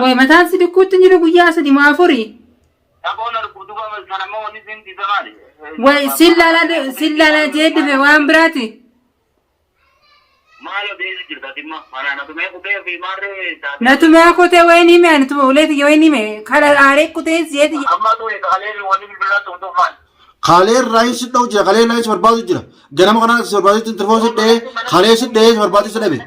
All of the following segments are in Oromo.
Way mataan si dhukkuutti jiru guyyaa sadi maa afurii. Way sillaala jeeddife waan biraati. Natumee kutee wayin hime natuma uleeti wayin hime kala aaree kutee zeeti. Khalee raayis dhau jira khalee raayis barbaadu jira ganama kana barbaadu telefoon sidhee khalee sidhee barbaadu sidhabe.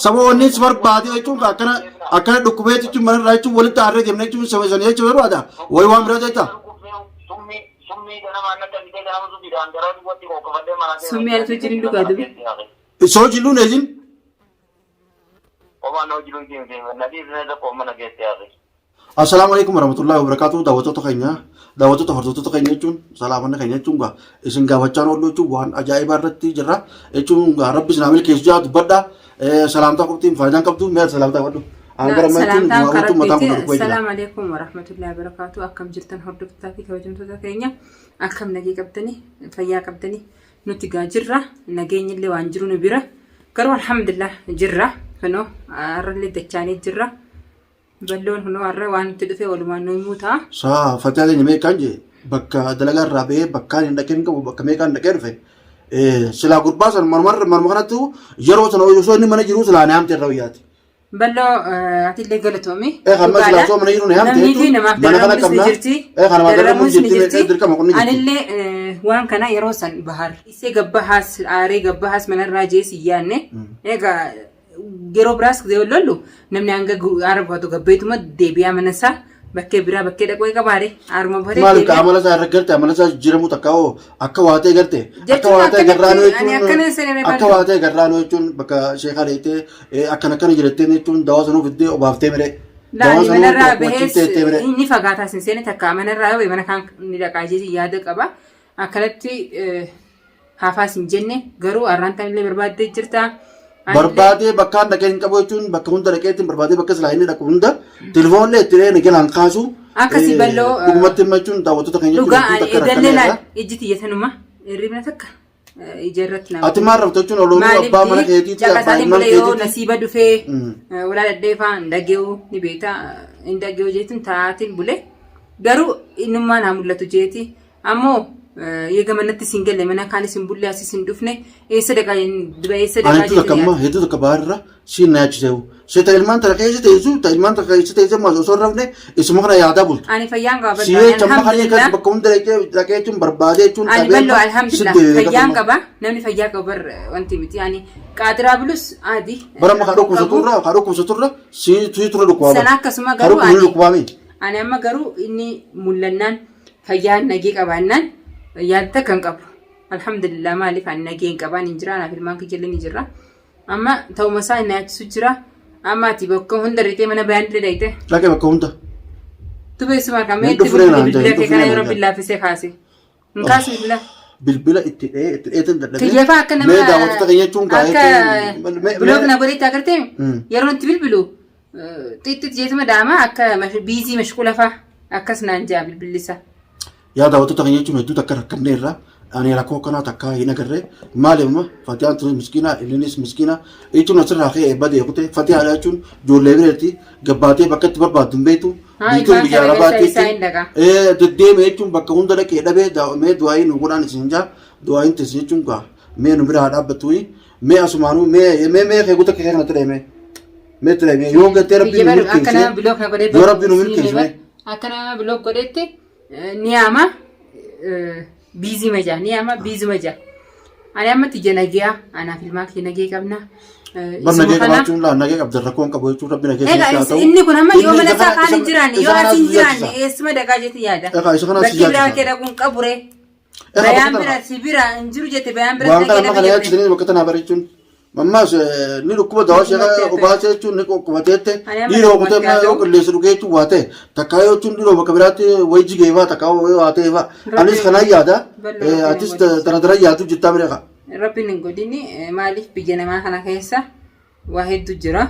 Saboonnis barbaade jechuun akkana dhukkubee jechuun mana irraa jechuun walitti aarree deemnee jechuun sabaysanii jechuun barbaada wayi waan biraa jecha. Summi altu jirin dhugaa dubi. Soo jiluun eeyin. Assalamualaikum warahmatullahi wabarakatuh. Daawwattoota keenya daawwattoota hordoftoota keenya jechuun salaamanna keenya jechuun gaa isin gaafachaan ooluu jechuun waan ajaa'ibaa irratti jirra jechuun gaa rabbi isin milkeessu jaa dubbadha salaamtaa qabxiin faayidaan qabdu mee salaamtaa qabdu. Assalamualaikum warahmatullahi wabarakatuh. Akkam jirtan hordoftoota fi kabajamtoota keenya akkam nagee qabdanii fayyaa qabdanii nuti gaa jirra nageenyi illee waan jiru nu bira garuu alhamdulillah jirra kunoo arrallee dachaanii jirra. Balloon hunoo har'a waan itti dhufee walumaan nu himuuta. Saa fataalee nyamee kan jee bakka dalagaa irraa ba'ee bakka hin dhaqeen qabu bakka meeqaan dhaqee dhufe silaa gurbaa san marma kanatti yeroo sana osoo inni mana jiru silaa naamte irra wayyaati. Balloo atillee galatoomi. Amma silaa osoo mana jiru naamte mana kana qabna. Dararamuus ni jirti. Anillee waan kana yeroo san bahar isee gabbahaas aaree gabbahaas manarraa jeesi yaanne egaa yeroo biraas lollu namni hanga arabatu gabbeetuma deebi'aa manasaa bakkee biraa bakkee dhaqoo qabaare aruma bahee maal ka amala isaa irra garte amala isaa jiramu takkaa'oo akka waatee garte akka waatee garraanoo jechuun akka waatee garraanoo jechuun bakka sheekaa deettee akkana jirattee jechuun dawaa sanuu fiddee obaaftee miree laani manarraa bahees inni fagaataa sin seene takka manarraa yoo mana kan ni dhaqaa jeesi yaada qaba akkanatti haafaas hin jenne garuu arraantaan illee barbaaddee jirta. Barbaade bakka dhaqee hin qabu jechuun bakka hunda dhaqeetiin barbaade bakka silaa inni dhaqu hunda telefoonlee itti dhahee galaan kaasu. Akkasii balloo dhugumatti himachuun daawwattoota keenya dhugaa eegallee laal ijji xiyyatanuma hirribna takka ijaarratti nama. Ati maal raftu jechuun olooluu abbaa mana keetiiti caqasaatiin bula yoo nasiiba dhufee walaa dhadheefaa hin dhageewu ni beekta hin dhageewu jechuun taa'aatiin bule garuu innummaa naa mul'atu jeeti ammoo Yega manatti singalle mana kaan isin bulle as isin dhufne eessa dhaqaa jechuudha. Akkamma hedduu tokko baharra siin naachiseewu. Seeta ilmaan takka keessa teessu ilmaan takka keessa teesse maas osoo rafne isuma kana yaadaa bultu. Ani fayyaan qaba. Siyee camma kan eegas bakka hunda dhaqee jechuun barbaadee jechuun ani ballo alhamdulillah fayyaan qaba namni fayyaa qaba bar wanti miti ani qaadiraa bulus adi. Bara maka dhukkubsaturra sii tura dhukkubama. Sana akkasuma garuu ani amma garuu inni mul'annaan fayyaan nagee qabaannaan yaadta kan qabu alhamdulillah maaliif ani nageen qabaan hin jiraan afilmaan kijillee ni jira amma ta'uma isaa inni yaachisu jira amma ati bakka hunda ritee mana bayaan illee dhayte dhaqee bakka hunda tu beesuma kamee itti bilbila kee kana yeroo billaafisee kaase hin kaase bilbila itti dheetan dadhabee kiyyeefaa akka nama mee daawwattoota keenya jechuun gaa'eetti biloog na godheetti agartee yeroo itti bilbilu xixitti jeetuma daama akka biizii mashquulafaa akkas naan jaa bilbillisa. Yaa daawwattoota keenya jechuun hedduu takka rakkannee irraa ani rakkoo kanaa takka hin agarree maaliifuma fatiyaan tun miskiina innis miskiina jechuun asirraa ka'ee eebba deekute fatiyaadha jechuun ijoollee bireetti gabbaatee bakka itti barbaaddu hin beektu biituun biyya arabaatti deddeeme jechuun bakka hunda dhaqee dhabee mee du'aayin nu godhaan isin jaa du'aayin teessi jechuun gaa mee nu biraa dhaabbattu mee asumaanuu mee keekuta kee kanatti dheeme mee tireeme yoo gattee rabbii nu milkeesse yoo rabbii nu milkeesse akkana biloog godhetti Niyama bizi maja niyama bizi maja. Ani amma tija nagiya ana filmaa kee nagee qabna. Bar nagee qabaachuun laa nagee qabda rakkoon qabu jechuun rabbi nagee keessaa ta'u. Inni kun amma yoo mana isaa kaan hin jiraanne yoo as hin jiraanne eessuma dhaqaa jetti yaada. Bakki biraa kee dhaquun qabure. Bayaan bira sibira hin jiru jette bayaan bira dhaqee dhaquun. Waan kana kana yaachisanii bakka tanaa bareechuun. Mammaas ni dhukkuba dawaa sheekaa obaasee jechuun ni qubateette dhiiroo kutee yoo qilleessu dhugee jechuun waa ta'e takkaa yoo jechuun dhiiroo bakka biraatti wayii jigeefaa takkaa waa ta'eefaa anis kanaan yaada atis dara yaadu jettaa mireeqa. Rabbiin hin godhini maaliif biyya namaa kana keessa waa hedduu jira.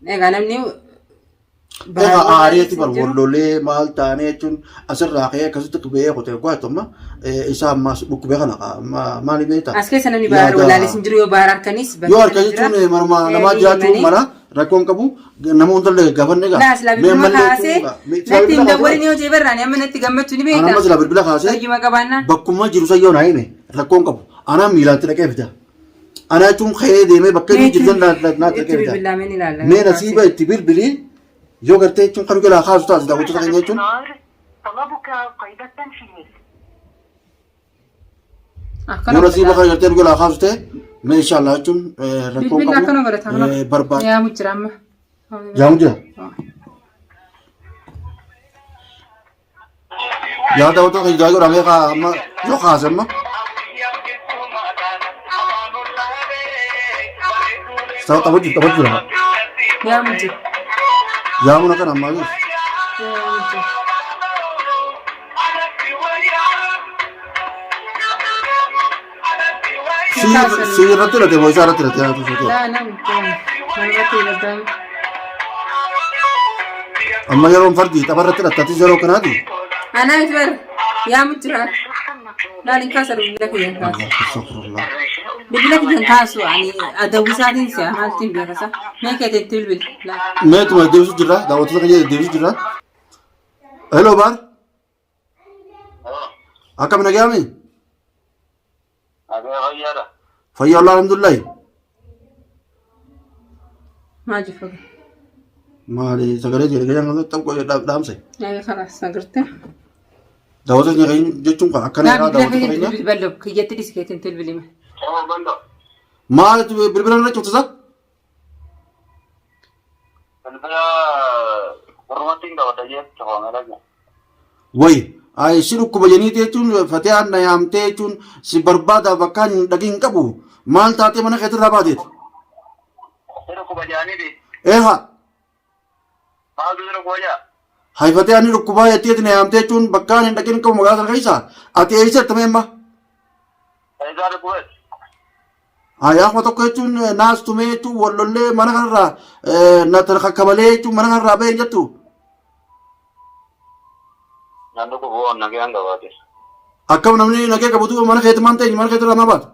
Egaa namni Aariitti bar wallolee maal taanee jechuun asirraa ka'ee akkasitti qubee qotee qo'atama isaa ammaas dhukkubee kana maali beektaa? As keessa namni baara walaalee sin jiru yoo baara harkanis. Yoo harka jechuun namaa jiraachuu mala rakkoon qabu nama hundallee gaafanne gaa. Laas bilbila kaasee natti hin dabalin yoo jee barraani amma natti gammachuu ni beektaa? Anammas bilbila kaasee fayyuma qabaannaan. Bakkuma jiru sayyoo naa hime rakkoon qabu anaa miilaatti dhaqee fida. Anaa jechuun ka'ee deemee bakka inni jirtan naa dhaqee fida. Mee nasiiba itti bilbilii yoo gartee jechuun kan galaa kaasu taasisa daawwattoota keenya jechuun. Yoo nasiiba kan gartee galaa kaasu ta'e mee inshaallah jechuun rakkoon qabu barbaada. Yaamu jira amma. Yaamu jira. Yaa daawwattoota keenya jaayyoo mee amma yoo kaase amma. Sao tahu jira. Yaamu jira. Yaamu na kan amma guys. Si irratti late moo isaa irratti late yaa tuuti. Amma yeroo fardi tapha irratti lattati yeroo kanaati. Anaa miti bar yaamu jira. Laaliin kaasa bilbila kiyyan kaasu. Bilbila kiyyan kaasu ani adawwisaatiin si'a maaltiin beekasa. Mee keeteetti bilbila. Mee tuma deebisu jira daawwattoota keenya deebisu jira. Hello bar. Akkam nagaami? Fayyaa Allah alhamdulillah. Maal jiffatu? Maali sagalee jedhe gayyaa tapha dhaamse. Yaa kalaas sagirte. Daawwattoota keenya jechuun kan akkana irraa daawwattoota keenya. Bilbila kiyyatti diskeetiin bilbilime. Maal bilbila irra cuftusa? Bilbila ormaatiin qabata jechuudha faamela. Wayi ay si dhukkuba jeniiti jechuun fatee aanna yaamtee jechuun si barbaada bakkaan hin dhagin qabu maal taatee mana keetirraa baateeti? Dhukkuba jaaniiti. Eeha. Maaltu dhukkuba jaa? Hay fatee aanni dhukkubaa jetteeti na yaamtee jechuun bakkaan hin dhagin qabu magaalaa sana keessa ati eeyisetti meemma? Eeyisaa dhukkubeeti. Akkuma tokko jechuun naas tumee jechuun wallollee mana kanarraa na kakkamalee jechuun mana kanarraa bahee jettu. Naan dhukkuba waan nagayaan qabaate. Akkam namni nagee qabutu mana keetti maan ta'e mana keetirraa maa baatu?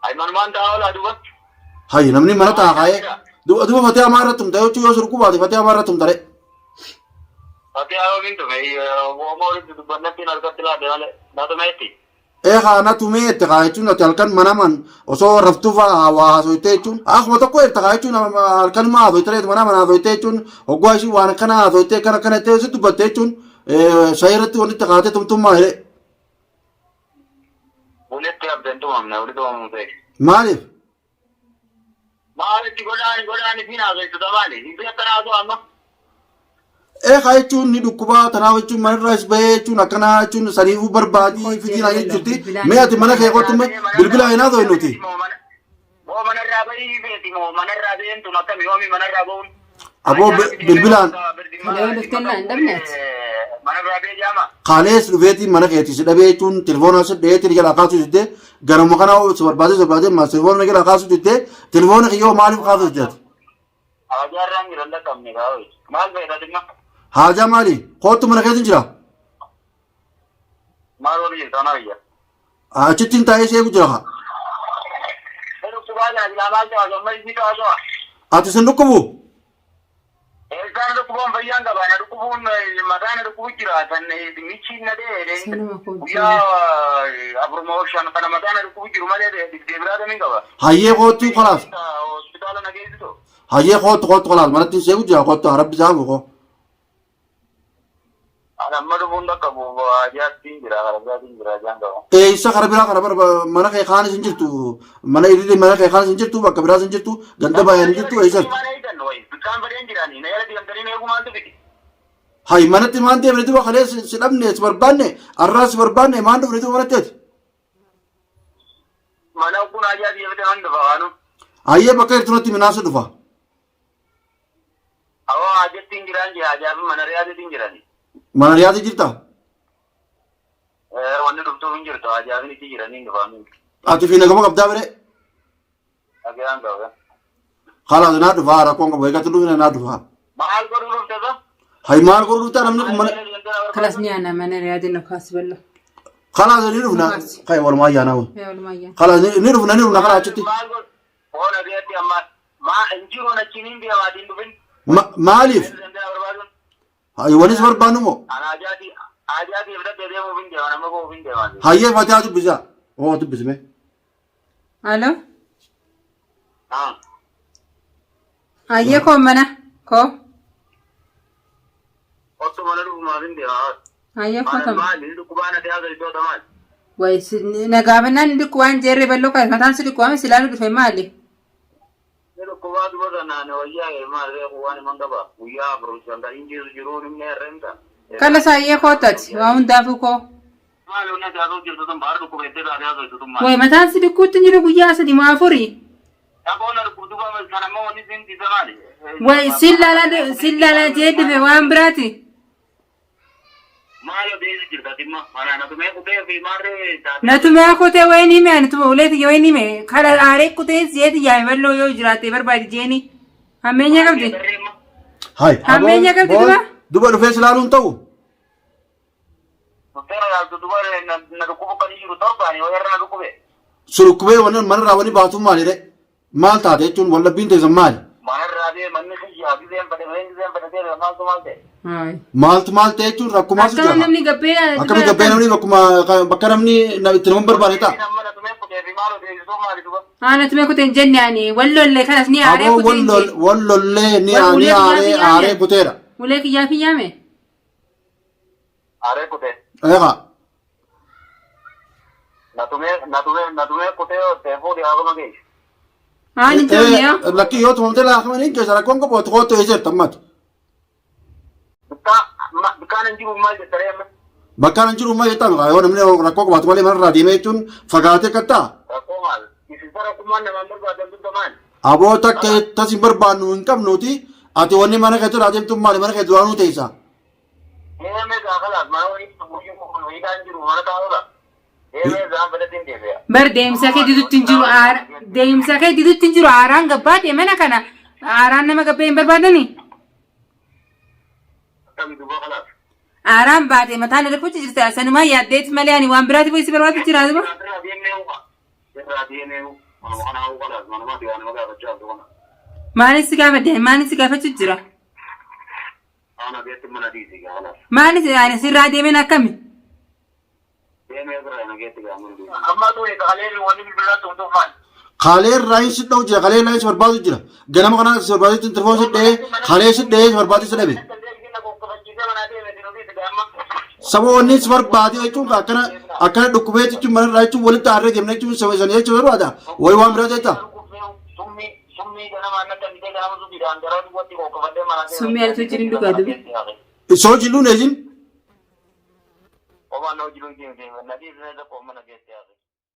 Ay manumaan taa'aa laa duba. Hay namni mana taa'aa kaa'ee duba fatee hamaa irratti tumta jechuun yoo surkuu baate fatee hamaa irratti tumta. Fatee hamaa min tume uumaa walitti dubbannatti harkatti laadde malee na tumeetti. Na tumee itti kaa jechuun ati halkan manaman osoo raftuuf haasoytee jechuun akkuma tokko itti kaa jechuun halkan maa haasoytee manaman haasoytee jechuun hoggaa ishii waan kana haasoytee kana itti si dubbattee jechuun shayirratti wanti itti kaatee tumtummaa jedhee. Walitti abdeen tumamne walitti tumamuu ta'e. Maaliif? Maalitti godhaani fi haasoytuta maali? Itti akkanaa osoo amma. Kaa jechuun ni dhukkubaa tanaaf jechuun manarraas bahee jechuun akkana jechuun saniifuu barbaadii fitiin jechuutti mee ati mana kee qottume bilbila hinaa ta'e nuti. Moo manarraa bahii beeti moo manarraa beentu akkami yoomi manarraa bahuun. Aboo bilbilaan. Manarraa bee jaama. Kaalees dhufeetiin mana keetti si dhabee jechuun telefoona si dheetti jalaa kaasuu jettee garuma kana si barbaadee maas telefoona jalaa kaasuu jettee telefoona kiyyoo maaliif kaasuu jettee. Ajaarraan jiran dhaqqabne gaa'u maal fayyadatima. Haajaa maali? Kootu mana keessa jira? Maal waliin jirtu ana biyya? Achittiin taa'ee seequ jira haa? Dhukkubaa jira maal ta'aa amma isii ta'aa ta'aa? Ati sin dhukkubu? Eegaan dhukkuboon fayyaan qabaana dhukkubuun mataan dhukkubu jira kan michiin na dee guyyaa afurmoo shan kana mataan dhukkubu jiru malee deebiraa deemin qaba. Hayyee kootu kolaas? Hospitaala na geessitu. Hayyee kootu kolaas manatti seequ jira kootu harabbi isaa koo. Amma dhufuun bakka ajaa'ibsiin jira garabiraatiin jira ajaan qaba. Isa gara biraa kana mana kee kaanis hin jirtu mana idillee mana kee kaanis hin jirtu bakka biraas hin jirtu ganda baay'een hin jirtu eessatti. Bishaan badeen jiraanii na yaalatti gamtanii eeguu maaltu fidi. Hayi manatti maan deemne duba kalee si dhabne si barbaanne arraa si barbaanne maan dhufne duba manatteeti. Mana kun ajaa'ibii eebite waan dhufa waanu. Hayyee bakka irtunatti minaasa dhufa. Awoo ajattiin jiraan jira ajaa'ibii mana riyaatiin jirani. Mana riyaati jirta? Wanni dhuftuu hin jirtu ajaa'ibiin itti jiranii hin dhufanii. Ati fi nagama qabdaa bire? Dhagaan qaba. خلاص نادو فا ركون كبوي كتلو نادو فا maal godhu dhufte so هاي مال قولوا ترى من من خلاص نيانا ما نريد إنه كاس بالله خلاص نيرفنا خاي ولا ما يانا يا ولا ما يا خلاص نيرفنا خلاص تشتي maal godhu ona beeti amma ma injiro na chinin dia ma dindu bin ما ألف هاي ونس بربانو مو ana ajati ibda dede mo bin dia na mo bin dia ma هاي فاتي أتو بيزا هو أتو بيزمه ألو ha هيا كم منا كو otto manaru ma bin dia هيا mana كم ma lindu kubana dia ga ito tamal ويس نجابنا ندكوان جري بالله كان مثلا سلكوان سلالو دفع مالي nelu kubadu boda na na waya e ma re kuwani mangaba uya bro sanda injiru jiro ni ne renta كلا سايا كوتات وان دافوكو maal una jaado jirto tum bar ko bete da jaado tum ma وي مثلا سلكوت تنجرو بيا سدي ما فوري ya ko na kudu ba sana mo ni sin di zamani وي سلالا جيد في وان براتي maalo de jirta timma mana na tume ko be bi mare نتوما كوتي ويني مي نتوما وليتي ويني مي كلا آري كوتي زيد يا بلو يو جراتي بربادي جيني همين يا قبدي هاي همين يا قبدي دبا دوبا فيس لالون تو tera ya to dubare na ko ko ni jiro to ba ni o yarna ko be سلوكبي وانا من راوني باتو مالي ده مال تاتي تون ولا بنت زمال mana rabe manne ki ya bi dem pade de ma to malte هاي مال تاتون ركوما سجا أكمل نمني قبيا أكمل كبيرني بكما بكرمني نتنمبر باريتا namma tume ko de bi malo de so ma du أنا توما كوتي جني يعني ولو اللي خلاص ني آري أبو كوتي ولو اللي ني آري بوتيرا وليك يا في يامي are ko de ايغا na tume ko de te fo de ago mage أنا تومي لكن يوت ممتلا كمان إنك سر كون كبو تقول تيجر تمت kan jiru mal de tare ma بكان نجرو ما يتام غايون من ركوك باتوالي من راديمي تون فقاتي كتا ko mal isi sara kuma na mambar ba de to man أبو تك تسيبر بانو إنكم نوتي أتي وني مانا كتير راديم توم مالي مانا كتير وانو تيسا me ga kala ma woni ko ko ni kan jiru mana ta wala me za ba de tin de ya بر ديمسا كي ديدو تنجرو ديمسا كي ديدو تنجرو آران قبات يمنا كنا آران نما قبين بربادني tam du ba kala آران بعد ما تاني لكوتي جرتا سنو ما ياديت ملياني وان براتي بويسي بربادي تيرا دبا ماني سكافة دي ماني سكافة تجرا ماني يعني سير رادي من أكمل خالير رايس دو جا خالير رايس بربادو جرا جنام كنا بربادو تنترفون سد خالير سد بربادو سد سبو ونيس بربادو أيتون كأكنا أكنا دكوبة تيجي من رايتو ولي تارة جمنا تيجي سوي زنية تيجي بروادا وي وام برادة تا سمي ألف تجرين دو كادو سو جلو نجين